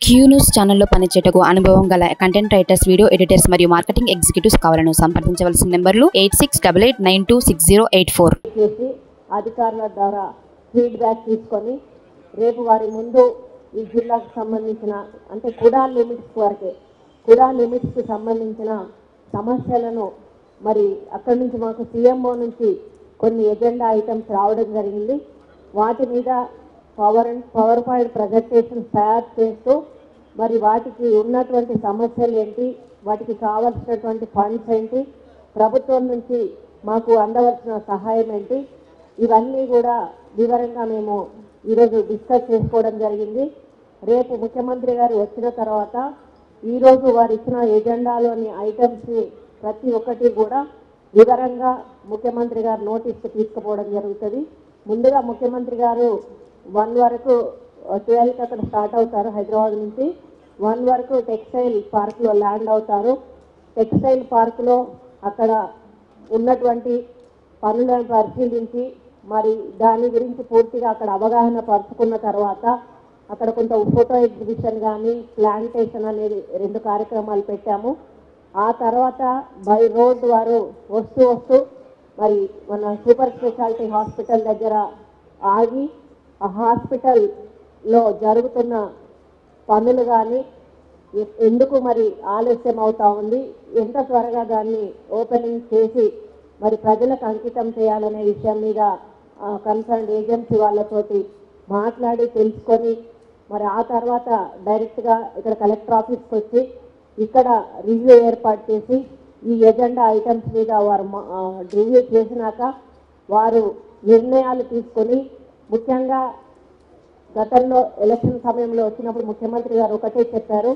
Q news ఛానల్లో పనిచేయటకు అనుభవం గల కంటెంట్ రైటర్స్, వీడియో ఎడిటర్స్ మరియు మార్కెటింగ్ ఎగ్జిక్యూటివ్స్ కావాలను సంప్రదించవలసిన నెంబర్లు 8688926084. అధికారుల ద్వారా ఫీడ్బ్యాక్ తీసుకొని రేపు వారి ముందు ఈ జిల్లాకు సంబంధించిన అంటే కుడా లిమిట్స్కి సంబంధించిన సమస్యలను మరి అక్కడి నుంచి మాకు సీఎంఓ నుంచి కొన్ని ఎజెండా ఐటమ్స్ రావడం జరిగింది. వాటి మీద పవర్ పాయింట్ ప్రజెంటేషన్స్ తయారు చేస్తూ మరి వాటికి ఉన్నటువంటి సమస్యలు ఏంటి, వాటికి కావాల్సినటువంటి ఫండ్స్ ఏంటి, ప్రభుత్వం నుంచి మాకు అందవలసిన సహాయం ఏంటి, ఇవన్నీ కూడా వివరంగా మేము ఈరోజు డిస్కస్ చేసుకోవడం జరిగింది. రేపు ముఖ్యమంత్రి గారు వచ్చిన తర్వాత ఈరోజు వారు ఇచ్చిన ఎజెండాలోని ఐటమ్స్ని ప్రతి ఒక్కటి కూడా వివరంగా ముఖ్యమంత్రి గారు నోటీస్కి తీసుకుపోవడం జరుగుతుంది. ముందుగా ముఖ్యమంత్రి గారు 1 వరకు 12కి అక్కడ స్టార్ట్ అవుతారు. హైదరాబాద్ నుంచి 1 వరకు టెక్స్టైల్ పార్క్లో ల్యాండ్ అవుతారు. టెక్స్టైల్ పార్క్లో అక్కడ ఉన్నటువంటి పనులను పరిశీలించి మరి దాని గురించి పూర్తిగా అక్కడ అవగాహన పరుచుకున్న తర్వాత అక్కడ కొంత ఫోటో ఎగ్జిబిషన్ కానీ ప్లాంటేషన్ అనేది 2 కార్యక్రమాలు పెట్టాము. ఆ తర్వాత బై రోడ్ వారు వస్తూ మరి మన సూపర్ స్పెషాలిటీ హాస్పిటల్ దగ్గర ఆగి ఆ హాస్పిటల్లో జరుగుతున్న పనులు కానీ ఎందుకు మరి ఆలస్యం అవుతా ఉంది, ఎంత త్వరగా దాన్ని ఓపెనింగ్ చేసి మరి ప్రజలకు అంకితం చేయాలనే విషయం మీద కన్సర్న్ ఏజెన్సీ వాళ్ళతోటి మాట్లాడి తెలుసుకొని మరి ఆ తర్వాత డైరెక్ట్గా ఇక్కడ కలెక్టర్ ఆఫీస్కి వచ్చి ఇక్కడ రివ్యూ ఏర్పాటు చేసి ఈ ఎజెండా ఐటమ్స్ మీద వారు రివ్యూ చేసినాక వారు నిర్ణయాలు తీసుకొని ముఖ్యంగా గతంలో ఎలక్షన్ సమయంలో వచ్చినప్పుడు ముఖ్యమంత్రి గారు ఒకటే చెప్పారు,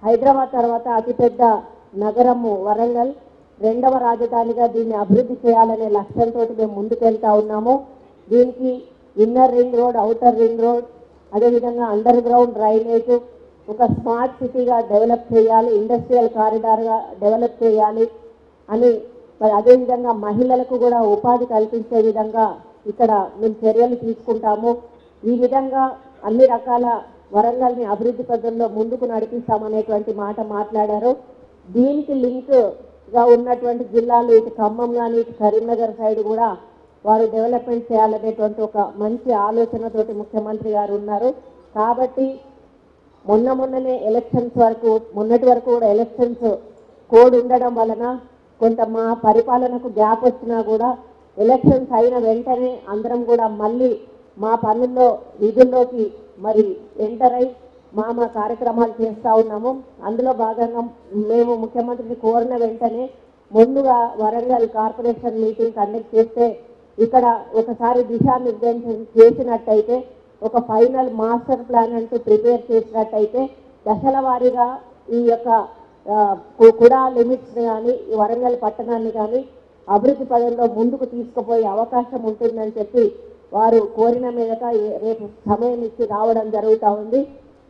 హైదరాబాద్ తర్వాత అతిపెద్ద నగరము వరంగల్, 2వ రాజధానిగా దీన్ని అభివృద్ధి చేయాలనే లక్ష్యంతో మేము ముందుకెళ్తా ఉన్నాము. దీనికి inner ring road, outer ring road, అదేవిధంగా అండర్ గ్రౌండ్ డ్రైనేజ్, ఒక స్మార్ట్ సిటీగా డెవలప్ చేయాలి, ఇండస్ట్రియల్ కారిడార్గా డెవలప్ చేయాలి అని మరి అదేవిధంగా మహిళలకు కూడా ఉపాధి కల్పించే విధంగా ఇక్కడ మేము చర్యలు తీసుకుంటాము. ఈ విధంగా అన్ని రకాల వరంగల్ని అభివృద్ధి పథంలో ముందుకు నడిపిస్తామనేటువంటి మాట మాట్లాడారు. దీనికి లింక్గా ఉన్నటువంటి జిల్లాలు ఇటు ఖమ్మం కానీ ఇటు కరీంనగర్ సైడ్ కూడా వారు డెవలప్మెంట్ చేయాలనేటువంటి ఒక మంచి ఆలోచనతోటి ముఖ్యమంత్రి గారు ఉన్నారు. కాబట్టి మొన్ననే ఎలక్షన్స్ వరకు మొన్నటి వరకు కూడా ఎలక్షన్స్ కోడ్ ఉండడం వలన కొంత మా పరిపాలనకు గ్యాప్ వచ్చినా కూడా ఎలక్షన్స్ అయిన వెంటనే అందరం కూడా మళ్ళీ మా పనుల్లో విధుల్లోకి మరి ఎంటర్ అయి మా కార్యక్రమాలు చేస్తూ ఉన్నాము. అందులో భాగంగా మేము ముఖ్యమంత్రిని కోరిన వెంటనే ముందుగా వరంగల్ కార్పొరేషన్ మీటింగ్ కండక్ట్ చేస్తే ఇక్కడ ఒకసారి దిశానిర్దేశం చేసినట్టయితే ఒక ఫైనల్ మాస్టర్ ప్లాన్ అంటూ ప్రిపేర్ చేసినట్టయితే దశల వారీగా ఈ యొక్క కుడా లిమిట్స్ని కానీ ఈ వరంగల్ పట్టణాన్ని కానీ అభివృద్ధి పదంలో ముందుకు తీసుకుపోయే అవకాశం ఉంటుందని చెప్పి వారు కోరిన మీదట రేపు సమయం ఇచ్చి రావడం జరుగుతూ ఉంది.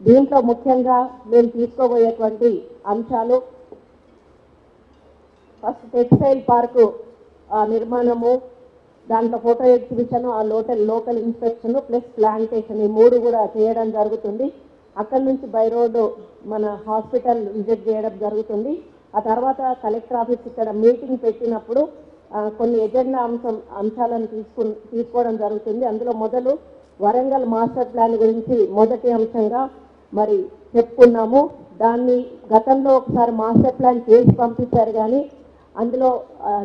దీంట్లో ముఖ్యంగా మేము తీసుకోబోయేటువంటి అంశాలు ఫస్ట్ టెక్స్టైల్ పార్కు నిర్మాణము, దాంట్లో ఫోటో ఎగ్జిబిషన్, ఆ లోకల్ ఇన్స్పెక్షన్ ప్లస్ ప్లాంటేషన్, ఈ 3 కూడా చేయడం జరుగుతుంది. అక్కడి నుంచి బై రోడ్డు మన హాస్పిటల్ విజిట్ చేయడం జరుగుతుంది. ఆ తర్వాత కలెక్టర్ ఆఫీస్ ఇక్కడ మీటింగ్ పెట్టినప్పుడు కొన్ని ఎజెండా అంశాలను తీసుకోవడం జరుగుతుంది. అందులో మొదలు వరంగల్ మాస్టర్ ప్లాన్ గురించి మొదటి అంశంగా మరి చెప్పుకున్నాము. దాన్ని గతంలో ఒకసారి మాస్టర్ ప్లాన్ చేసి పంపించారు కానీ అందులో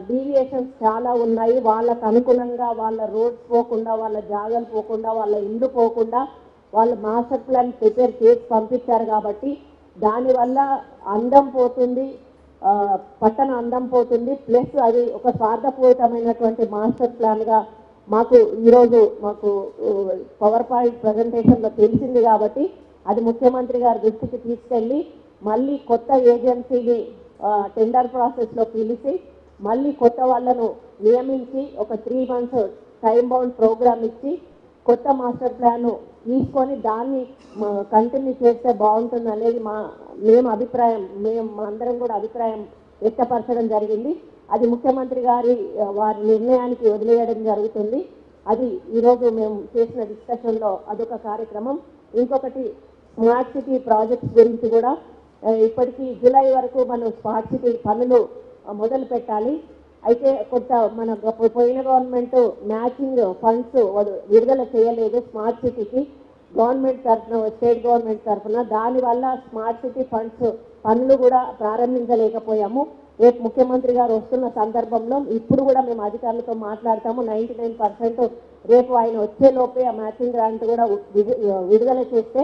డీవియేషన్స్ చాలా ఉన్నాయి. వాళ్ళకు అనుగుణంగా వాళ్ళ రోడ్స్ పోకుండా, వాళ్ళ జాగాలు పోకుండా, వాళ్ళ ఇల్లు పోకుండా వాళ్ళు మాస్టర్ ప్లాన్ ప్రిపేర్ చేసి పంపించారు. కాబట్టి దానివల్ల అందం పోతుంది, పట్టణ అందం పోతుంది. ప్లస్ అది ఒక స్వార్థపూరితమైనటువంటి మాస్టర్ ప్లాన్గా ఈరోజు మాకు పవర్ పాయింట్ ప్రజెంటేషన్లో తెలిసింది. కాబట్టి అది ముఖ్యమంత్రి గారి దృష్టికి తీసుకెళ్ళి మళ్ళీ కొత్త ఏజెన్సీని టెండర్ ప్రాసెస్లో పిలిచి మళ్ళీ కొత్త వాళ్ళను నియమించి ఒక 3 months టైం బౌండ్ ప్రోగ్రామ్ ఇచ్చి కొత్త మాస్టర్ ప్లాను తీసుకొని దాన్ని కంటిన్యూ చేస్తే బాగుంటుంది అనేది మా అందరం కూడా అభిప్రాయం వ్యక్తపరచడం జరిగింది. అది ముఖ్యమంత్రి గారి వారి నిర్ణయానికి వదిలేయడం జరుగుతుంది. అది ఈరోజు మేము చేసిన డిస్కషన్లో అదొక కార్యక్రమం. ఇంకొకటి స్మార్ట్ సిటీ ప్రాజెక్ట్స్ గురించి కూడా ఇప్పటికీ జూలై వరకు మనం స్మార్ట్ సిటీ పనులు మొదలు పెట్టాలి. అయితే కొంత మన పోయిన గవర్నమెంట్ మ్యాచింగ్ ఫండ్స్ విడుదల చేయలేదు స్మార్ట్ సిటీకి గవర్నమెంట్ తరఫున, స్టేట్ గవర్నమెంట్ తరఫున. దానివల్ల స్మార్ట్ సిటీ ఫండ్స్ పనులు కూడా ప్రారంభించలేకపోయాము. రేపు ముఖ్యమంత్రి గారు వస్తున్న సందర్భంలో ఇప్పుడు కూడా మేము అధికారులతో మాట్లాడతాము. 99% రేపు ఆయన వచ్చేలోపే ఆ మ్యాచింగ్ గ్రాంట్ కూడా విడుదల చేస్తే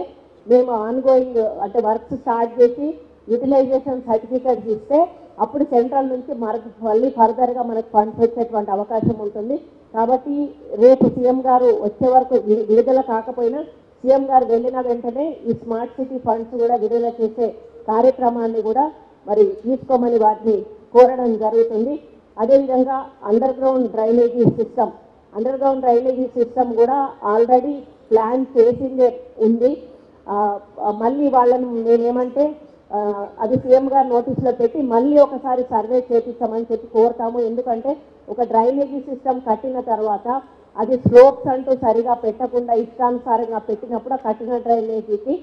మేము ఆన్గోయింగ్ అంటే వర్క్ స్టార్ట్ చేసి యూటిలైజేషన్ సర్టిఫికేట్స్ ఇస్తే అప్పుడు సెంట్రల్ నుంచి మళ్ళీ ఫర్దర్గా మనకు ఫండ్స్ వచ్చేటువంటి అవకాశం ఉంటుంది. కాబట్టి రేపు సీఎం గారు వచ్చే వరకు విడుదల కాకపోయినా సీఎం గారు వెళ్ళిన వెంటనే ఈ స్మార్ట్ సిటీ ఫండ్స్ కూడా విడుదల చేసే కార్యక్రమాన్ని కూడా మరి తీసుకోమని వాటిని కోరడం జరుగుతుంది. అదేవిధంగా అండర్ గ్రౌండ్ డ్రైనేజీ సిస్టమ్ కూడా ఆల్రెడీ ప్లాన్ చేసిందే ఉంది. మళ్ళీ వాళ్ళను నేనేమంటే అది సీఎం గారు నోటీసులో పెట్టి మళ్ళీ ఒకసారి సర్వే చేపిస్తామని చెప్పి కోరుతాము. ఎందుకంటే ఒక డ్రైనేజీ సిస్టమ్ కట్టిన తర్వాత అది స్లోప్స్ అంటూ సరిగా పెట్టకుండా ఇష్టానుసారంగా పెట్టినప్పుడు కట్టిన డ్రైనేజీకి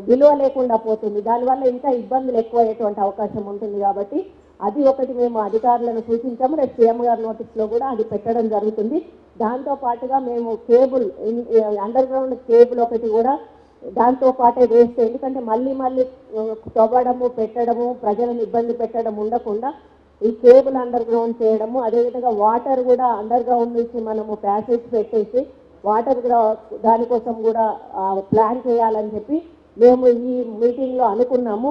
విలువ లేకుండా పోతుంది. దానివల్ల ఇంకా ఇబ్బందులు ఎక్కువయ్యేటువంటి అవకాశం ఉంటుంది. కాబట్టి అది ఒకటి మేము అధికారులను సూచించాము. రేపు సీఎం గారి నోటీస్లో కూడా అది పెట్టడం జరుగుతుంది. దాంతో పాటుగా మేము కేబుల్ అండర్ గ్రౌండ్ కేబుల్ ఒకటి కూడా దాంతో పాటే వేస్తే, ఎందుకంటే మళ్ళీ తవ్వడము పెట్టడము ప్రజలను ఇబ్బంది పెట్టడం ఉండకుండా ఈ కేబుల్ అండర్ గ్రౌండ్ చేయడము, అదేవిధంగా వాటర్ కూడా అండర్ గ్రౌండ్ నుంచి మనము ప్యాసేజ్ పెట్టేసి వాటర్ దానికోసం కూడా ప్లాన్ చేయాలని చెప్పి మేము ఈ మీటింగ్లో అనుకున్నాము.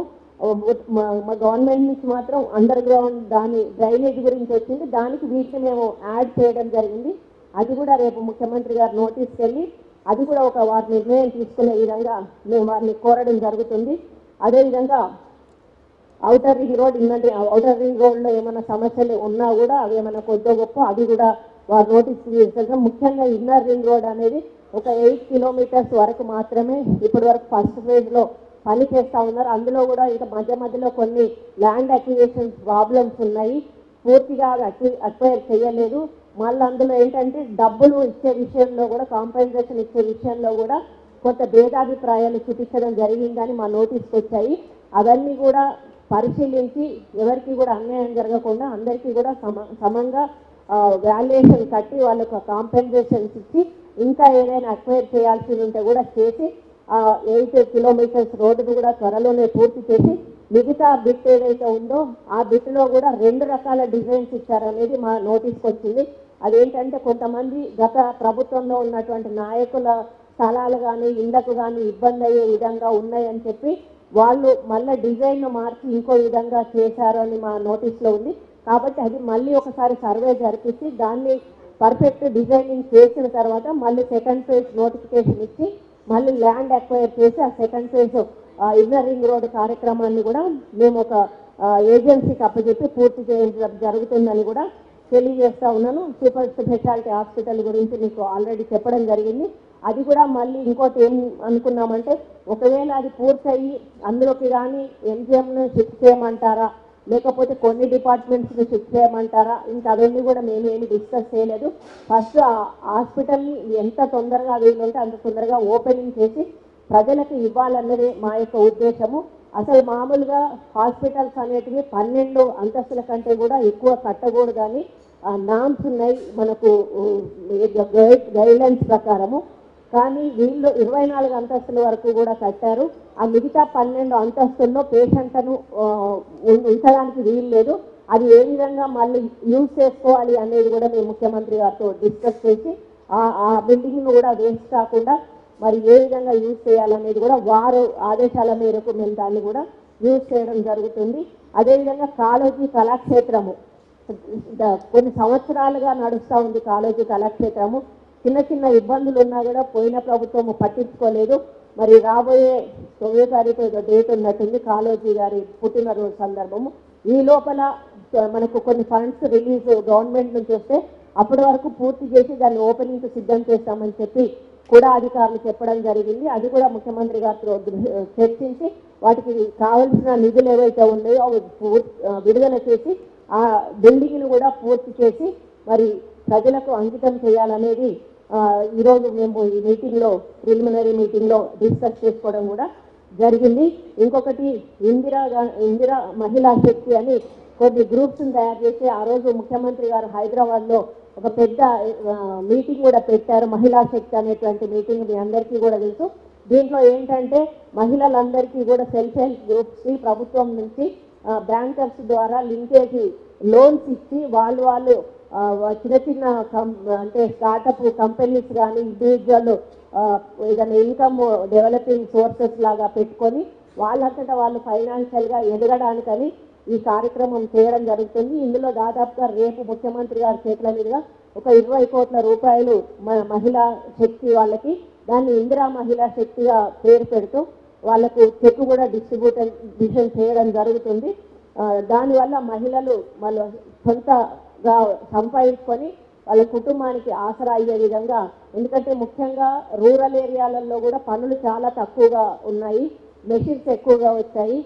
మా గవర్నమెంట్ నుంచి మాత్రం అండర్ గ్రౌండ్ దాని డ్రైనేజ్ గురించి వచ్చింది. దానికి వీటిని మేము యాడ్ చేయడం జరిగింది. అది కూడా రేపు ముఖ్యమంత్రి గారు నోటీస్కి వెళ్ళి అది కూడా ఒక వారి నిర్ణయం తీసుకునే విధంగా మేము వారిని కోరడం జరుగుతుంది. అదేవిధంగా outer ring road outer ring రోడ్లో ఏమైనా సమస్యలు ఉన్నా కూడా అవి ఏమైనా కొద్ది గొప్ప అది కూడా వారు నోటీస్ తీసుకెళ్తాం. ముఖ్యంగా ఇన్నర్ రింగ్ రోడ్ అనేది ఒక 8 కిలోమీటర్స్ వరకు మాత్రమే ఇప్పటి వరకు ఫస్ట్ ఫేజ్లో పని చేస్తూ ఉన్నారు. అందులో కూడా ఇంకా మధ్యలో కొన్ని ల్యాండ్ అక్విజిషన్ ప్రాబ్లమ్స్ ఉన్నాయి. పూర్తిగా అక్వైర్ చేయలేదు. మళ్ళీ అందులో ఏంటంటే డబ్బులు ఇచ్చే విషయంలో కూడా కాంపెన్సేషన్ ఇచ్చే విషయంలో కూడా కొంత భేదాభిప్రాయాలు చూపించడం జరిగిందని మా నోటీస్కి వచ్చాయి. అవన్నీ కూడా పరిశీలించి ఎవరికి కూడా అన్యాయం జరగకుండా అందరికీ కూడా సమంగా వాల్యుయేషన్ కట్టి వాళ్ళకు కాంపెన్సేషన్స్ ఇచ్చి ఇంకా ఏదైనా అక్వైర్ చేయాల్సి ఉంటే కూడా చేసి 8 కిలోమీటర్స్ రోడ్డును కూడా త్వరలోనే పూర్తి చేసి మిగతా బిట్ ఏదైతే ఉందో ఆ బిట్లో కూడా 2 రకాల డిజైన్స్ ఇచ్చారనేది మా నోటీస్కి వచ్చింది. అదేంటంటే కొంతమంది గత ప్రభుత్వంలో ఉన్నటువంటి నాయకుల స్థలాలు కానీ ఇళ్లకు కానీ ఇబ్బంది అయ్యే విధంగా ఉన్నాయని చెప్పి వాళ్ళు మళ్ళీ డిజైన్ను మార్చి ఇంకో విధంగా చేశారు అని మా నోటీస్లో ఉంది. కాబట్టి అది మళ్ళీ ఒకసారి సర్వే జరిపించి దాన్ని పర్ఫెక్ట్ డిజైనింగ్ చేసిన తర్వాత మళ్ళీ సెకండ్ ఫేజ్ నోటిఫికేషన్ ఇచ్చి మళ్ళీ ల్యాండ్ అక్వైర్ చేసి ఆ second phase inner ring road కార్యక్రమాన్ని కూడా మేము ఒక ఏజెన్సీకి అప్పచెప్పి పూర్తి చేయడం జరుగుతుందని కూడా తెలియజేస్తా ఉన్నాను. సూపర్ స్పెషాలిటీ హాస్పిటల్ గురించి మీకు ఆల్రెడీ చెప్పడం జరిగింది. అది కూడా మళ్ళీ ఇంకోటి ఏం అనుకున్నామంటే ఒకవేళ అది పూర్తయి అందులోకి కానీ ఎంజిఎంను షిఫ్ట్ చేయమంటారా లేకపోతే కొన్ని డిపార్ట్మెంట్స్ని షిఫ్ట్ చేయమంటారా, ఇంకా అవన్నీ కూడా మేమేమి డిస్కస్ చేయలేదు. ఫస్ట్ ఆ హాస్పిటల్ని ఎంత తొందరగా వీలుంటే అంత తొందరగా ఓపెనింగ్ చేసి ప్రజలకు ఇవ్వాలన్నదే మా యొక్క ఉద్దేశము. అసలు మామూలుగా హాస్పిటల్స్ అనేటివి 12 అంతస్తుల కంటే కూడా ఎక్కువ కట్టకూడదని నామ్స్ ఉన్నాయి మనకు గైడ్లైన్స్ ప్రకారము. కానీ వీళ్ళు 24 అంతస్తుల వరకు కూడా కట్టారు. ఆ మిగతా 12 అంతస్తుల్లో పేషెంట్ను ఉంచడానికి వీలు లేదు. అది ఏ విధంగా మళ్ళీ యూజ్ చేసుకోవాలి అనేది కూడా మేము ముఖ్యమంత్రి గారితో డిస్కస్ చేసి ఆ బిల్డింగ్ను కూడా వేస్ట్ కాకుండా మరి ఏ విధంగా యూజ్ చేయాలనేది కూడా వారు ఆదేశాల మేరకు మేము దాన్ని కూడా యూజ్ చేయడం జరుగుతుంది. అదేవిధంగా కాళోజీ కళాక్షేత్రము కొన్ని సంవత్సరాలుగా నడుస్తూ ఉంది. కాళోజీ కళాక్షేత్రము చిన్న ఇబ్బందులు ఉన్నా కూడా పోయిన ప్రభుత్వం పట్టించుకోలేదు. మరి రాబోయే 9వ తారీఖు ఏదో డేట్ ఉన్నట్టుంది కాళోజీ గారి పుట్టినరోజు సందర్భము. ఈ లోపల మనకు కొన్ని ఫండ్స్ రిలీజ్ గవర్నమెంట్ నుంచి వస్తే అప్పటి వరకు పూర్తి చేసి దాన్ని ఓపెనింగ్ సిద్ధం చేస్తామని చెప్పి కూడా అధికారులు చెప్పడం జరిగింది. అది కూడా ముఖ్యమంత్రి గారితో చర్చించి వాటికి కావలసిన నిధులు ఏవైతే ఉన్నాయో అవి విడుదల చేసి ఆ బిల్డింగ్ను కూడా పూర్తి చేసి మరి ప్రజలకు అంకితం చేయాలనేది ఈరోజు మేము ఈ మీటింగ్లో ప్రిలిమినరీ మీటింగ్లో డిస్కస్ చేసుకోవడం కూడా జరిగింది. ఇంకొకటి ఇందిరా మహిళా శక్తి అని కొన్ని గ్రూప్స్ని తయారు చేసి ఆ రోజు ముఖ్యమంత్రి గారు హైదరాబాద్లో ఒక పెద్ద మీటింగ్ కూడా పెట్టారు. మహిళా శక్తి అనేటువంటి మీటింగ్ మీ అందరికీ కూడా తెలుసు. దీంట్లో ఏంటంటే మహిళలందరికీ కూడా సెల్ఫ్ హెల్ప్ గ్రూప్స్కి ప్రభుత్వం నుంచి బ్యాంకర్స్ ద్వారా లింకేజ్ లోన్స్ ఇచ్చి వాళ్ళు చిన్న చిన్న అంటే స్టార్టప్ కంపెనీస్ కానీ ఇండివిజువల్ ఏదైనా ఇన్కమ్ డెవలపింగ్ సోర్సెస్ లాగా పెట్టుకొని వాళ్ళంతటా వాళ్ళు ఫైనాన్షియల్గా ఎదగడానికని ఈ కార్యక్రమం చేయడం జరుగుతుంది. ఇందులో దాదాపుగా రేపు ముఖ్యమంత్రి గారి చేతుల మీదుగా ఒక 20 కోట్ల రూపాయలు మహిళా శక్తి వాళ్ళకి దాన్ని ఇందిరా మహిళా శక్తిగా పేరు పెడుతూ వాళ్ళకు చెక్ కూడా డిస్ట్రిబ్యూషన్ చేయడం జరుగుతుంది. దానివల్ల మహిళలు వాళ్ళ సొంతగా సంపాదించుకొని వాళ్ళ కుటుంబానికి ఆసరా అయ్యే విధంగా, ఎందుకంటే ముఖ్యంగా రూరల్ ఏరియాలలో కూడా పనులు చాలా తక్కువగా ఉన్నాయి, మెషిన్స్ ఎక్కువగా వచ్చాయి.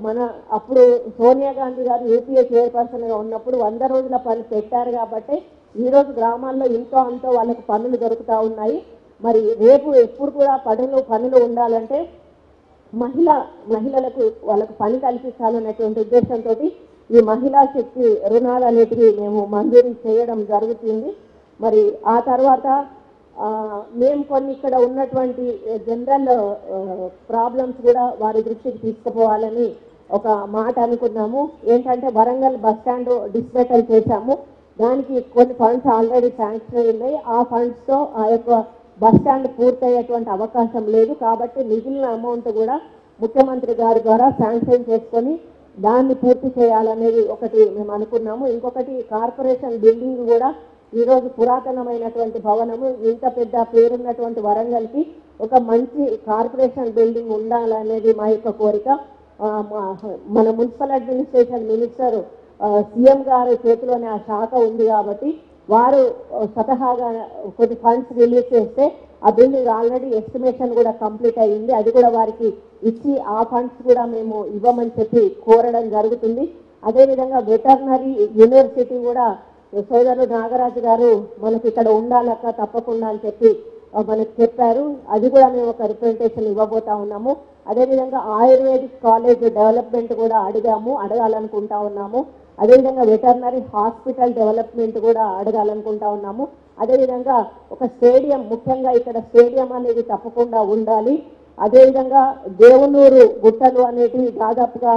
మన అప్పుడు సోనియా గాంధీ గారు యూపీఏ చైర్పర్సన్గా ఉన్నప్పుడు 100 రోజుల పని పెట్టారు కాబట్టి ఈరోజు గ్రామాల్లో ఇంతో అంతో వాళ్ళకు పనులు దొరుకుతూ ఉన్నాయి. మరి రేపు ఎప్పుడు కూడా పనులు ఉండాలంటే మహిళలకు వాళ్ళకు పని కల్పించాలనేటువంటి ఉద్దేశంతో ఈ మహిళా శక్తి రుణాలు అనేటివి మేము మంజూరు చేయడం జరుగుతుంది. మరి ఆ తర్వాత మేము కొన్ని ఇక్కడ ఉన్నటువంటి జనరల్ ప్రాబ్లమ్స్ కూడా వారి దృష్టికి తీసుకుపోవాలని ఒక మాట అనుకున్నాము. ఏంటంటే వరంగల్ బస్ స్టాండ్ డిస్మెటల్ చేశాము, దానికి కొన్ని ఫండ్స్ ఆల్రెడీ శాంక్షన్ అయ్యాయి. ఆ ఫండ్స్తో ఆ యొక్క బస్ స్టాండ్ పూర్తయ్యేటువంటి అవకాశం లేదు కాబట్టి మిగిలిన అమౌంట్ కూడా ముఖ్యమంత్రి గారి ద్వారా శాంక్షన్ చేసుకొని దాన్ని పూర్తి చేయాలనేది ఒకటి మేము అనుకున్నాము. ఇంకొకటి కార్పొరేషన్ బిల్డింగ్ కూడా ఈరోజు పురాతనమైనటువంటి భవనము, ఇంత పెద్ద పేరున్నటువంటి వరంగల్కి ఒక మంచి కార్పొరేషన్ బిల్డింగ్ ఉండాలనేది మా యొక్క కోరిక. మన మున్సిపల్ అడ్మినిస్ట్రేషన్ మినిస్టర్ సీఎం గారి చేతిలోనే ఆ శాఖ ఉంది కాబట్టి వారు స్వతహాగా కొన్ని ఫండ్స్ రిలీజ్ చేస్తే ఆ బిల్డింగ్ ఆల్రెడీ ఎస్టిమేషన్ కూడా కంప్లీట్ అయ్యింది, అది కూడా వారికి ఇచ్చి ఆ ఫండ్స్ కూడా మేము ఇవ్వమని చెప్పి కోరడం జరుగుతుంది. అదేవిధంగా వెటర్నరీ యూనివర్సిటీ కూడా సోదరుడు నాగరాజు గారు మనకి ఇక్కడ ఉండాలక్క తప్పకుండా అని చెప్పి మనకు చెప్పారు, అది కూడా మేము ఒక రిప్రజెంటేషన్ ఇవ్వబోతా ఉన్నాము. అదేవిధంగా ఆయుర్వేదిక్ కాలేజ్ డెవలప్మెంట్ కూడా అడగాలనుకుంటా ఉన్నాము. అదేవిధంగా వెటర్నరీ హాస్పిటల్ డెవలప్మెంట్ కూడా అడగాలనుకుంటా ఉన్నాము. అదేవిధంగా ఒక స్టేడియం, ముఖ్యంగా ఇక్కడ స్టేడియం అనేది తప్పకుండా ఉండాలి. అదేవిధంగా దేవునూరు గుట్టలు అనేటివి దాదాపుగా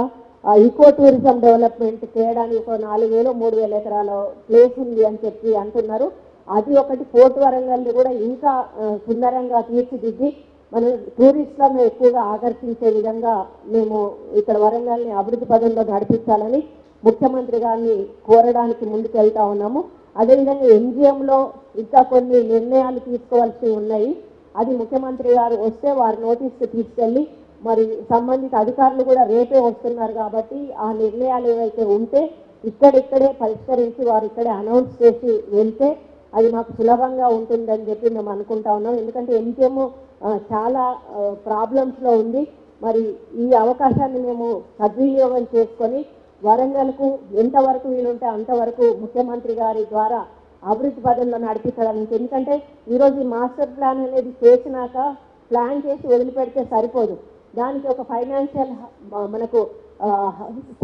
ఈకో టూరిజం డెవలప్మెంట్ చేయడానికి ఒక 4,000-3,000 ఎకరాల ప్లేస్ ఉంది అని చెప్పి అంటున్నారు. అది ఒకటి పోర్ట్ వరంగల్ని కూడా ఇంకా సుందరంగా తీర్చిదిద్ది మన టూరిస్టులను ఎక్కువగా ఆకర్షించే విధంగా మేము ఇక్కడ వరంగల్ని అభివృద్ధి పదంలో నడిపించాలని ముఖ్యమంత్రి గారిని కోరడానికి ముందుకు వెళ్తా ఉన్నాము. అదేవిధంగా ఎంజిఎంలో ఇంకా కొన్ని నిర్ణయాలు తీసుకోవాల్సి ఉన్నాయి, అది ముఖ్యమంత్రి గారు వస్తే వారి నోటీస్కి తీసుకెళ్ళి మరి సంబంధిత అధికారులు కూడా రేపే వస్తున్నారు కాబట్టి ఆ నిర్ణయాలు ఏవైతే ఉంటే ఇక్కడిక్కడే పరిష్కరించి వారు ఇక్కడే అనౌన్స్ చేసి వెళ్తే అది మాకు సులభంగా ఉంటుందని చెప్పి మేము అనుకుంటా ఉన్నాం. ఎందుకంటే ఎంజిఎం చాలా ప్రాబ్లమ్స్లో ఉంది. మరి ఈ అవకాశాన్ని మేము సద్వినియోగం చేసుకొని వరంగల్కు ఎంతవరకు వీలుంటే అంతవరకు ముఖ్యమంత్రి గారి ద్వారా అభివృద్ధి పదంలో నడిపించడానికి. ఎందుకంటే ఈరోజు ఈ మాస్టర్ ప్లాన్ అనేది చేసినాక ప్లాన్ చేసి వదిలిపెడితే సరిపోదు, దానికి ఒక ఫైనాన్షియల్ మనకు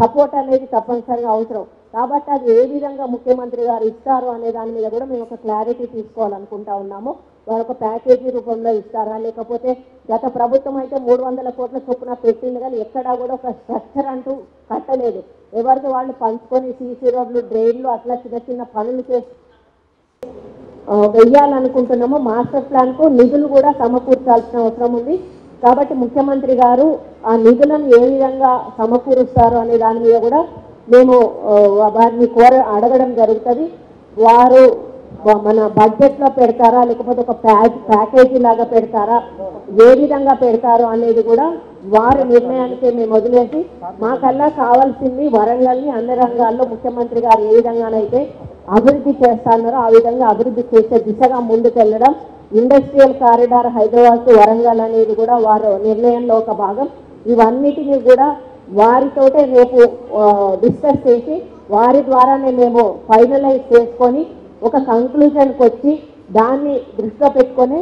సపోర్ట్ అనేది తప్పనిసరిగా అవసరం. కాబట్టి అది ఏ విధంగా ముఖ్యమంత్రి గారు ఇస్తారు అనే దాని మీద కూడా మేము ఒక క్లారిటీ తీసుకోవాలనుకుంటా ఉన్నాము. వారు ఒక ప్యాకేజీ రూపంలో ఇస్తారా, లేకపోతే గత ప్రభుత్వం అయితే 300 కోట్ల చొప్పున పెట్టింది కానీ ఎక్కడా కూడా ఒక స్ట్రక్చర్ అంటూ కట్టలేదు. ఎవరికి వాళ్ళు పంచుకొని సీసీ రోడ్లు, డ్రైన్లు అట్లా చిన్న చిన్న పనులు చేసి వెయ్యాలనుకుంటున్నాము. మాస్టర్ ప్లాన్కు నిధులు కూడా సమకూర్చాల్సిన అవసరం ఉంది. కాబట్టి ముఖ్యమంత్రి గారు ఆ నిధులను ఏ విధంగా సమకూరుస్తారు అనే దాని మీద కూడా మేము వారిని అడగడం జరుగుతుంది. వారు మన బడ్జెట్లో పెడతారా, లేకపోతే ఒక ప్యాకేజీ లాగా పెడతారా, ఏ విధంగా పెడతారు అనేది కూడా వారి నిర్ణయానికి మేము వదిలేసి మాకల్లా కావాల్సింది వరంగల్ని అన్ని రంగాల్లో ముఖ్యమంత్రి గారు ఏ విధంగానైతే అభివృద్ధి చేస్తున్నారో ఆ విధంగా అభివృద్ధి చేసే దిశగా ముందుకెళ్ళడం. Industrial corridor Hyderabad to Warangal అనేది కూడా వారు నిర్ణయంలో ఒక భాగం. ఇవన్నిటినీ కూడా వారితోటే రేపు డిస్కస్ చేసి వారి ద్వారానే మేము ఫైనలైజ్ చేసుకొని ఒక కంక్లూజన్కి వచ్చి దాన్ని దృష్టిలో పెట్టుకొని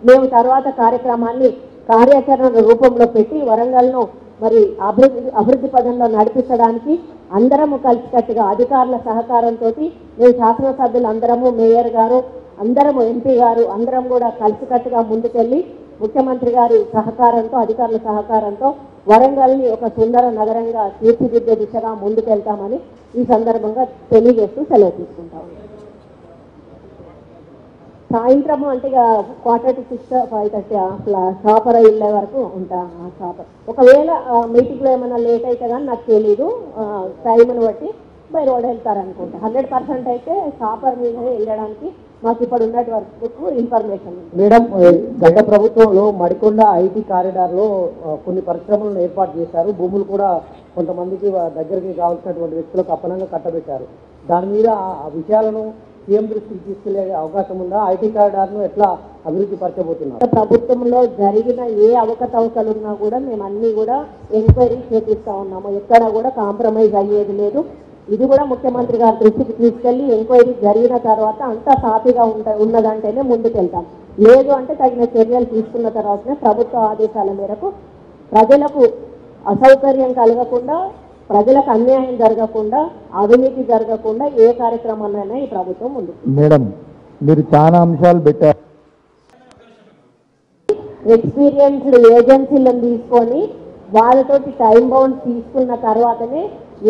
మేము తర్వాత కార్యక్రమాన్ని కార్యాచరణ రూపంలో పెట్టి వరంగల్ను మరి అభివృద్ధి పదంలో నడిపించడానికి అందరము కలిసికట్టుగా అధికారుల సహకారంతో మేము శాసనసభ్యులు అందరము, మేయర్ గారు అందరము, ఎంపీ గారు అందరం కూడా కలిసికట్టుగా ముందుకెళ్ళి ముఖ్యమంత్రి గారి సహకారంతో, అధికారుల సహకారంతో వరంగల్ని ఒక సుందర నగరంగా తీర్చిదిద్దే దిశగా ముందుకెళ్తామని ఈ సందర్భంగా తెలియజేస్తూ సెలవు తీసుకుంటాము. సాయంత్రం అంటే 4:45, 5:30 అట్లా షాపర్ వెళ్ళే వరకు ఉంటా. ఆ షాపర్ ఒకవేళ మీటింగ్లో ఏమైనా లేట్ అయితే కానీ నాకు తెలీదు, టైంని బట్టి బై రోడ్ వెళ్తారనుకుంటా. 100% అయితే షాపర్ మీదనే వెళ్ళడానికి మాకు ఇప్పుడు ఉన్నటి వరకు ఇన్ఫర్మేషన్ ఉంది. మేడం, గత ప్రభుత్వంలో మడికొండ ఐటీ కారిడార్లో కొన్ని పరిశ్రమలను ఏర్పాటు చేశారు. భూములు కూడా కొంతమందికి దగ్గరికి కావాల్సినటువంటి వ్యక్తులకు అప్పనంగా కట్టబెట్టారు. దాని మీద ఆ విషయాలను సీఎం దృష్టికి తీసుకెళ్లే అవకాశం ఉందా? ఐటీ కారిడార్ను ఎట్లా అభివృద్ధి పరచబోతున్నారు? ప్రభుత్వంలో జరిగిన ఏ అవకతవకలు ఉన్నా కూడా మేము అన్ని కూడా ఎంక్వైరీ చేపిస్తా ఉన్నాము. ఎక్కడ కూడా కాంప్రమైజ్ అయ్యేది లేదు. ఇది కూడా ముఖ్యమంత్రి గారి దృష్టికి తీసుకెళ్లి ఎంక్వైరీ జరిగిన తర్వాత అంతా సాఫీగా ఉన్నదంటేనే ముందుకెళ్తాం. లేదు అంటే తగిన చర్యలు తీసుకున్న తర్వాతనే ప్రభుత్వ ఆదేశాల మేరకు ప్రజలకు అసౌకర్యం కలగకుండా, ప్రజలకు అన్యాయం జరగకుండా, అవినీతి జరగకుండా ఏ కార్యక్రమాన్నైనా ఈ ప్రభుత్వం ఉంది. మేడం, మీరు చాలా అంశాలు పెట్టారు. ఎక్స్పీరియన్స్డ్ ఏజెన్సీలను తీసుకొని వాళ్ళతోటి టైం బౌండ్ తీసుకున్న తర్వాతనే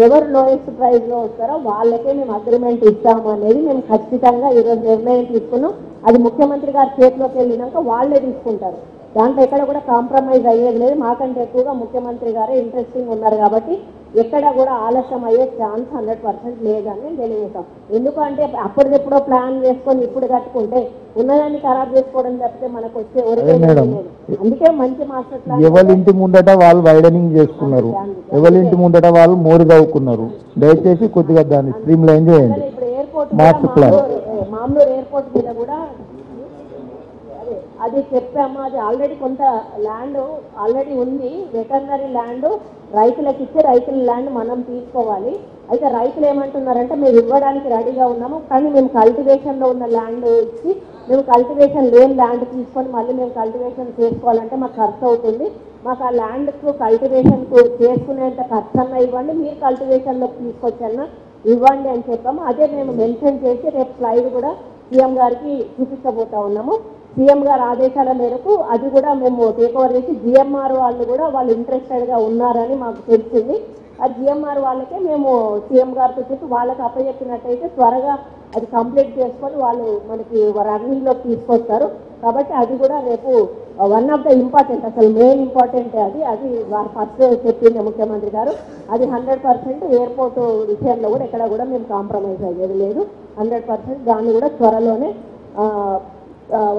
ఎవరు లోయెస్ట్ ప్రైస్లో వస్తారో వాళ్ళకే మేము అగ్రిమెంట్ ఇస్తాము అనేది మేము ఖచ్చితంగా ఈరోజు నిర్ణయం తీసుకున్నాం. అది ముఖ్యమంత్రి గారి చేతిలోకి వెళ్ళినాక వాళ్ళే తీసుకుంటారు. దాంట్లో ఎక్కడ కూడా కాంప్రమైజ్ అయ్యేది లేదు. మాకంటే ఎక్కువగా ముఖ్యమంత్రి గారే ఇంట్రెస్టింగ్ ఉన్నారు కాబట్టి ఎక్కడ కూడా ఆలస్యం అయ్యే ఛాన్స్ 100% లేదని నేను తెలియజేస్తాం. ఎందుకంటే అప్పటికెప్పుడో ప్లాన్ చేసుకొని ఇప్పుడు కట్టుకుంటే ఉన్నదాన్ని ఖరాబ్ చేసుకోవడం తప్పితే మనకు వచ్చే అందుకే మంచి మాస్టర్ ప్లాన్ ఎవరి ఇంటి ముందట వాళ్ళు వైడనింగ్ చేసుకున్నారు, ఎవరి ఇంటి ముందట వాళ్ళు మోరు తవ్వుకున్నారు. దయచేసి కొద్దిగా దాన్ని స్ట్రీమ్ లైన్ చేయండి. ఇప్పుడు ఎయిర్పోర్ట్ మాస్టర్ ప్లాన్ మామూలు ఎయిర్పోర్ట్ మీద కూడా అది చెప్పాము. అది ఆల్రెడీ కొంత ల్యాండ్ ఆల్రెడీ ఉంది, వెటర్నరీ ల్యాండ్ రైతులకు ఇచ్చి రైతుల ల్యాండ్ మనం తీసుకోవాలి. అయితే రైతులు ఏమంటున్నారంటే మేము ఇవ్వడానికి రెడీగా ఉన్నాము, కానీ మేము కల్టివేషన్లో ఉన్న ల్యాండ్ ఇచ్చి మేము కల్టివేషన్ లేని ల్యాండ్ తీసుకొని మళ్ళీ మేము కల్టివేషన్ చేసుకోవాలంటే మాకు ఖర్చు అవుతుంది, మాకు ఆ ల్యాండ్కు కల్టివేషన్కు చేసుకునేంత ఖర్చు అన్నా ఇవ్వండి, మీరు కల్టివేషన్లోకి తీసుకొచ్చన్నా ఇవ్వండి అని చెప్పాము. అదే మేము మెన్షన్ చేసి రేపు స్లైడ్ కూడా సీఎం గారికి చూపించబోతా ఉన్నాము. సీఎం గారి ఆదేశాల మేరకు అది కూడా మేము టేక్ ఓవర్ చేసి జిఎంఆర్ వాళ్ళు కూడా వాళ్ళు ఇంట్రెస్టెడ్గా ఉన్నారని మాకు తెలిసింది. ఆ జిఎంఆర్ వాళ్ళకే మేము సీఎం గారితో చెప్పి వాళ్ళకి అప్పచెప్పినట్టయితే త్వరగా అది కంప్లీట్ చేసుకొని వాళ్ళు మనకి రన్నింగ్లోకి తీసుకొస్తారు. కాబట్టి అది కూడా రేపు వన్ ఆఫ్ ద ఇంపార్టెంట్, అసలు మెయిన్ ఇంపార్టెంట్ అది వారు ఫస్ట్ చెప్పింది ముఖ్యమంత్రి గారు. అది 100% ఎయిర్పోర్ట్ విషయంలో కూడా ఎక్కడ కూడా మేము కాంప్రమైజ్ అయ్యేది లేదు. 100% దాన్ని కూడా త్వరలోనే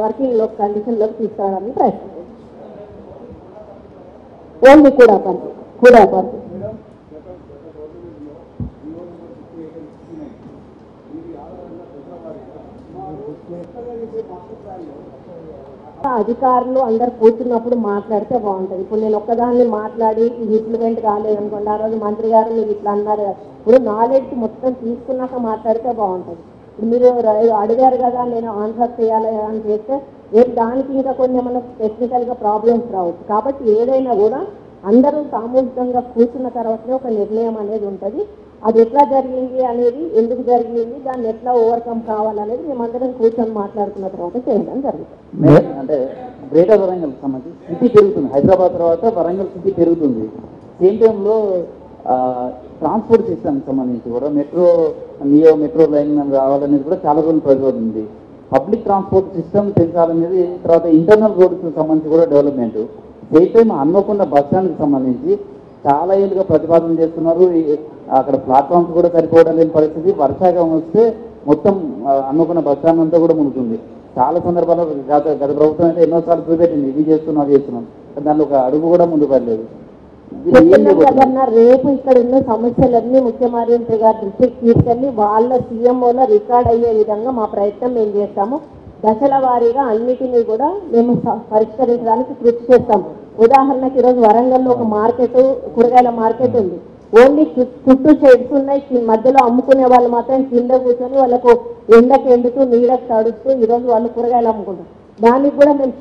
వర్కింగ్ కండిషన్లోకి తీసుకురావడానికి ప్రయత్నం. ఓన్లీ కూడా పని అధికారులు అందరు కూర్చున్నప్పుడు మాట్లాడితే బాగుంటుంది. ఇప్పుడు నేను ఒక్కదాన్ని మాట్లాడి ఇది ఇంప్లిమెంట్ కాలేదనుకోండి, ఆ రోజు మంత్రి గారు మీరు ఇట్లా అన్నారు కదా, ఇప్పుడు నాలెడ్జ్ మొత్తం తీసుకున్నాక మాట్లాడితే బాగుంటుంది. మీరు అడిగారు కదా నేను ఆన్సర్ చేయాలి అని చేస్తే రేపు దానికి ఇంకా కొన్ని ఏమైనా టెక్నికల్గా ప్రాబ్లమ్స్ రావచ్చు. కాబట్టి ఏదైనా కూడా అందరూ సామూహికంగా కూర్చున్న తర్వాతనే ఒక నిర్ణయం అనేది ఉంటుంది. అది ఎట్లా జరిగింది అనేది, ఎందుకు జరిగింది, దాన్ని ఎట్లా ఓవర్కమ్ కావాలనేది మేమందరం కూర్చొని మాట్లాడుకున్న తర్వాత చేయడం జరుగుతుంది. అంటే గ్రేటర్ వరంగల్ సంబంధించి సిటీ పెరుగుతుంది, హైదరాబాద్ తర్వాత వరంగల్ సిటీ పెరుగుతుంది. సేమ్ టైంలో ట్రాన్స్పోర్ట్ సిస్టమ్కి సంబంధించి కూడా మెట్రో లైన్ రావాలనేది కూడా చాలా రోజులు ప్రజలు ఉంది. పబ్లిక్ ట్రాన్స్పోర్ట్ సిస్టమ్ పెంచాలనేది, తర్వాత ఇంటర్నల్ రోడ్స్కి సంబంధించి కూడా development. Same time Hanamkonda bus స్టాండ్కి సంబంధించి చాలా ఏళ్ళుగా ప్రతిపాదన చేస్తున్నారు. అక్కడ ప్లాట్ఫామ్స్ కూడా సరిపోవడం లేని పరిస్థితి. వర్షాకాలం వస్తే మొత్తం హన్మకొండ బస్ స్టాండ్ అంతా కూడా మునుగుతుంది. చాలా సందర్భాల్లో గత ప్రభుత్వం అయితే ఎన్నోసార్లు చూపెట్టింది, ఇది చేస్తున్నాం అది చేస్తున్నాం, దానిలో ఒక అడుగు కూడా ముందు పడలేదు. రేపు ఇక్కడ ఉన్న సమస్యలన్నీ ముఖ్యమంత్రి గారి దృష్టికి తీసుకెళ్లి వాళ్ళ సీఎంఓలో రికార్డ్ అయ్యే విధంగా మా ప్రయత్నం మేము చేస్తాము. దశల వారీగా అన్నిటినీ కూడా మేము పరిష్కరించడానికి కృషి చేస్తాము. ఉదాహరణకి ఈరోజు వరంగల్లో ఒక మార్కెట్, కూరగాయల మార్కెట్ ఉంది. ఓన్లీ చుట్టూ షెడ్స్ ఉన్నాయి, మధ్యలో అమ్ముకునే వాళ్ళు మాత్రం కింద కూర్చొని వాళ్ళకు ఎండకు ఎండుతూ నీడకు తడుస్తూ ఈరోజు వాళ్ళు కూరగాయలు అమ్ముకుంటారు. దానికి కూడా మేము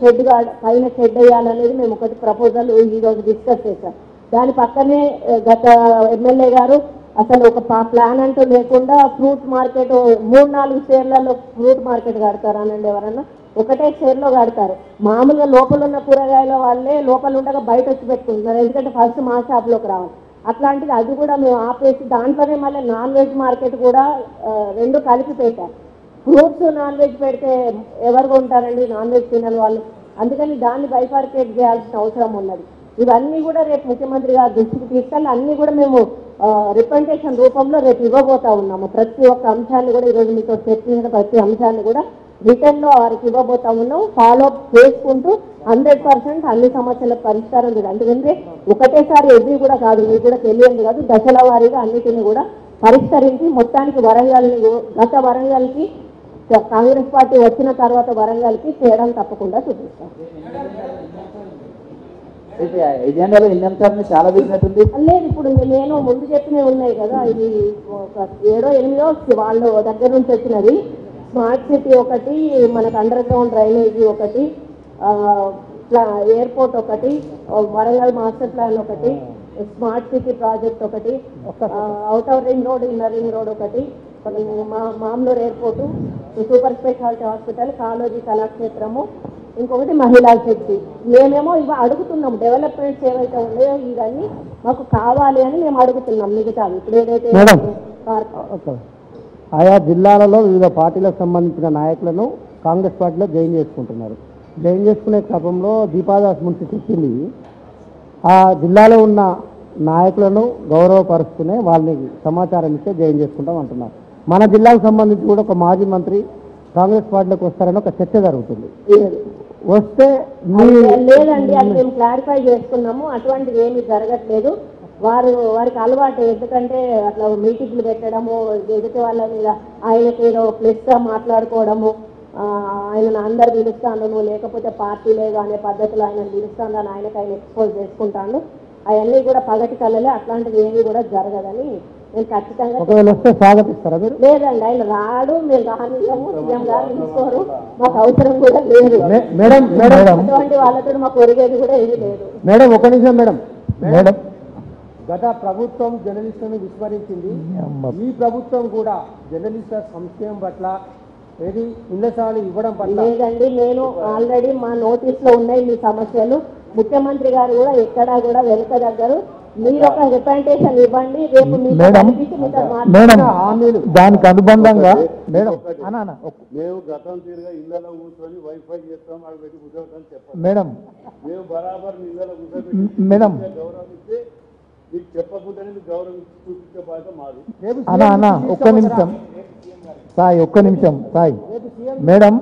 పైన షెడ్ వేయాలనేది మేము ఒకటి ప్రపోజల్ ఈరోజు డిస్కస్ చేశాం. దాని పక్కనే గత ఎమ్మెల్యే గారు అసలు ఒక ప్లాన్ అంటూ లేకుండా ఫ్రూట్ మార్కెట్ 3-4 షేర్లలో ఫ్రూట్ మార్కెట్ కడతారు అనండి. ఎవరన్నా ఒకటే షేర్లో కడతారు. మామూలుగా లోపల ఉన్న కూరగాయల వాళ్ళే లోపల ఉండగా బయట వచ్చి పెట్టుకుంటున్నారు, ఎందుకంటే ఫస్ట్ మా షాప్లోకి రావాలి. అట్లాంటిది అది కూడా మేము ఆపేసి దాంట్లోనే మళ్ళీ నాన్ వెజ్ మార్కెట్ కూడా 2 కలిపి పెట్టారు. ఫ్రూట్స్ నాన్ వెజ్ పెడితే ఎవరు కొంటారండి, నాన్ వెజ్ తినని వాళ్ళు. అందుకని దాన్ని బైఫార్కేట్ చేయాల్సిన అవసరం ఉన్నది. ఇవన్నీ కూడా రేపు ముఖ్యమంత్రి గారి దృష్టికి తీసుకెళ్ళి అన్నీ కూడా మేము రిప్రజెంటేషన్ రూపంలో రేపు ఇవ్వబోతా ఉన్నాము. ప్రతి ఒక్క అంశాన్ని కూడా ఈరోజు మీతో చర్చించిన ప్రతి అంశాన్ని కూడా రిటర్న్లో వారికి ఇవ్వబోతా ఉన్నాం. ఫాలోఅప్ చేసుకుంటూ 100% అన్ని సమస్యల పరిష్కారం లేదు. అందుకంటే ఒకటేసారి ఎవ్వి కూడా కాదు, మీకు కూడా తెలియదు కాదు, దశల వారీగా అన్నిటిని కూడా పరిష్కరించి మొత్తానికి గత వరంగల్కి కాంగ్రెస్ పార్టీ వచ్చిన తర్వాత వరంగల్కి చేయడం తప్పకుండా చూపిస్తాం. ఎజెండాలో ఎన్ని అంశాలను చాలా వేసినట్టుంది. లేదు, ఇప్పుడు నేను ముందు చెప్పినవి ఉన్నాయి కదా, ఇది 7-8 వాళ్ళ దగ్గర నుంచి వచ్చినది. స్మార్ట్ సిటీ ఒకటి, మనకు అండర్ గ్రౌండ్ డ్రైనేజీ ఒకటి, ఎయిర్పోర్ట్ ఒకటి, వరంగల్ మాస్టర్ ప్లాన్ ఒకటి, స్మార్ట్ సిటీ ప్రాజెక్ట్ ఒకటి, outer ring road, inner ring road ఒకటి, Mamnoor airport, super speciality hospital, Kaloji Kalakshetram, ఇంకొకటి మహిళా శక్తి. మేమేమో ఇవి అడుగుతున్నాం, డెవలప్మెంట్స్ ఏవైతే ఉన్నాయో ఇవన్నీ మాకు కావాలి అని మేము అడుగుతున్నాం. మిగతా ఇప్పుడు ఏదైతే ఆయా జిల్లాలలో వివిధ పార్టీలకు సంబంధించిన నాయకులను కాంగ్రెస్ పార్టీలో జాయిన్ చేసుకుంటున్నారు. జాయిన్ చేసుకునే క్రమంలో దీపాదాస్ మున్సి చెప్పింది ఆ జిల్లాలో ఉన్న నాయకులను గౌరవపరుస్తూనే వాళ్ళని సమాచారం ఇస్తే జాయిన్ చేసుకుంటాం అంటున్నారు. మన జిల్లాకు సంబంధించి కూడా ఒక మాజీ మంత్రి కాంగ్రెస్ పార్టీలోకి వస్తారని ఒక చర్చ జరుగుతుంది. వస్తే లేదండి, అది మేము క్లారిఫై చేసుకున్నాము. అటువంటిది ఏమీ జరగట్లేదు. వారికి అలవాటు, ఎందుకంటే అట్లా మీటింగ్లు పెట్టడము, ఎదుటి వాళ్ళ మీద ఆయనకి ఏదో ప్లస్గా మాట్లాడుకోవడము, ఆయన అందరు పిలుస్తాను లేకపోతే పార్టీ లేదు అనే పద్ధతిలో ఆయన పిలుస్తాను అని ఆయన ఎక్స్పోజ్ చేసుకుంటాను. అవన్నీ కూడా పగటి కళ్ళలే, అట్లాంటిది ఏమీ కూడా జరగదని నేను ఖచ్చితంగా స్వాగతిస్తారా మీరు? లేదండి, ఆయన రాడు, మేము రానియము, సీఎం గారు తీసుకోరు, మాకు అవసరం కూడా లేదు. అటువంటి వాళ్ళతో మాకు ఒరిగేది కూడా ఏమీ లేదు. మేడం ఒక నిమిషం మేడం, గత ప్రభుత్వం జర్నలిస్టులను విస్మరించింది. ఈ ప్రభుత్వం కూడా జర్నలిస్టుల సంక్షేమం పట్ల ఏది ఇళ్లసాలు ఇవ్వడం పట్ల లేదండి. నేను ఆల్రెడీ మా నోటీస్లో ఉన్నాయి మీ సమస్యలు. ముఖ్యమంత్రి గారు కూడా ఎక్కడా కూడా వెనుక దగ్గర మీరు ఒక రిప్రజెంటేషన్ ఇవ్వండి, రేపు దానికి అనుబంధంగా మేము గతం తీరుగా ఇళ్లలో కూర్చొని వైఫై చేస్తాం, అవి పెట్టి కూర్చోవద్దని చెప్పండి మేడం. మేము బరాబర్ ఇళ్లలో కూర్చోబెట్టి మేడం గౌరవిస్తే మీకు చెప్పకుండానే మీకు గౌరవించి చూపించే బాధ్యత మాది. ఒక్క నిమిషం సాయి. మేడం,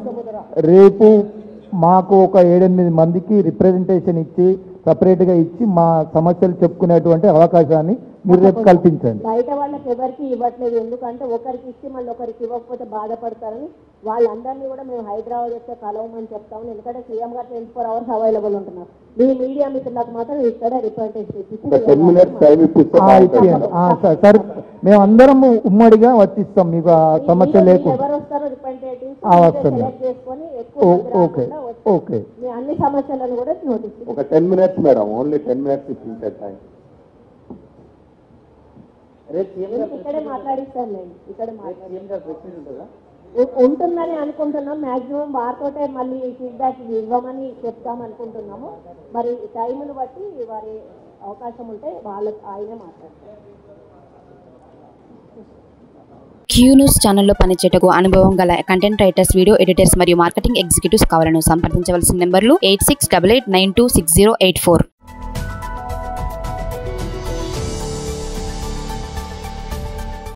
రేపు మాకు ఒక 7-8 మందికి రిప్రజెంటేషన్ ఇచ్చి సపరేట్గా ఇచ్చి మా సమస్యలు చెప్పుకునేటువంటి అవకాశాన్ని మీరు రేపు కల్పించండి. బయట వాళ్ళకి ఎవరికి ఇవ్వట్లేదు, ఎందుకంటే ఒకరికి ఇచ్చి మళ్ళీ ఒకరికి ఇవ్వకపోతే బాధపడతారని వాళ్ళందరినీ కూడా మేము హైదరాబాద్ వస్తే కలవమని చెప్తాము. ఎందుకంటే సీఎం గారు 24 hours అవైలబుల్ ఉంటున్నారు. మీ మీడియా మిత్రులకు మాత్రం ఇక్కడ రిప్రజెంటేషన్ సార్, మేము అందరం ఉమ్మడిగా వచ్చిస్తాం, మీకు ఆ సమస్య లేకుండా. ఎవరు వస్తారో రిప్రజెంటేటివ్స్ సెలెక్ట్ చేసుకొని ఓకే మీ అన్ని సమస్యలను కూడా నోటీస్. ఒక 10 minutes మేడం, ఓన్లీ 10 minutes ఇప్పించే టైం. ఇక్కడే మాట్లాడిస్తాను నేను, ఇక్కడ ఉంటుందని అనుకుంటున్నాం. మ్యాక్సిమం వారితోటే మళ్ళీ ఫీడ్బ్యాక్ ఇవ్వమని చెప్తాం అనుకుంటున్నాము. మరి టైంను బట్టి వారి అవకాశం ఉంటే వాళ్ళకి ఆయనే మాట్లాడతారు. క్యూ న్యూస్ ఛానల్లో పనిచేయటకు అనుభవం గల కంటెంట్ రైటర్స్, వీడియో ఎడిటర్స్ మరియు మార్కెటింగ్ ఎగ్జిక్యూటివ్స్ కావాలను సంప్రదించవలసిన నెంబర్లు 8688926084.